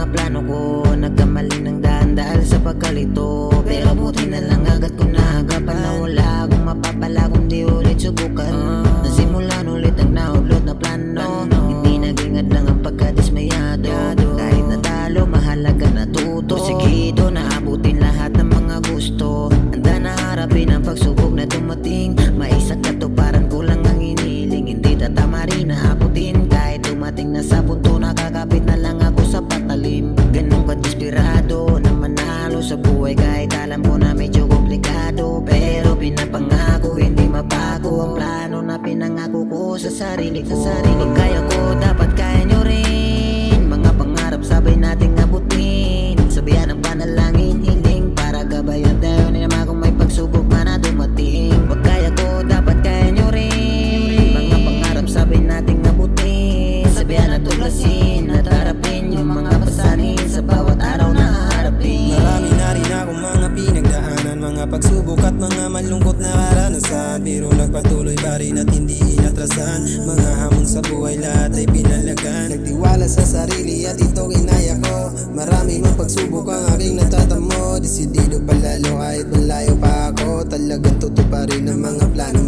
mga plano ko, nagkamali ng daan dahil sa pagkalito. Pero buti na lang agad ko naagapan na wala akong mapapala kundi ulit subukan. Nasimulan ulit ang naulot na plano, hindi naging hadlang ang pagkadismayado. Kahit natalo, mahalaga natuto. Porsigido, naabutin lahat ng mga gusto. Handa na harapin ang pagsubok na dumating. Maisang katuparan ko lang ang iniling. Hindi tatama rin naabutin. Kahit dumating na sa punto, nakakapit na lang ako sa patalim. Ganun ka desperado na manalo sa buhay, kahit alam ko na medyo komplikado. Pero pinapangako, hindi mabago ang plano na pinangako ko sa sarili ko. Pag kaya ko, dapat kaya nyo rin. Mga pangarap sabay nating abutin. Sabihan ang panalangin, hiling para gabayan tayo ni naman kung may pagsubok man na dumating. Pag kaya ko, dapat kaya nyo rin. Mga pangarap sabay nating abutin. Sabihan at tuklasin at harapin yung mga pasanin sa bawat araw na haharapin. Marami na rin akong mga pinagdaanan, mga pagsubok at mga malungkot na karanasan. Pero nagpatuloy pa rin at hindi inatrasan. Mga hamon sa buhay lahat ay pinalagan. Nagtiwala sa sarili at ito kinaya ko. Marami mang pagsubok ang aking natatamo. Desidido palalo kahit malayo pa ako. Talagang tutuparin ang mga planong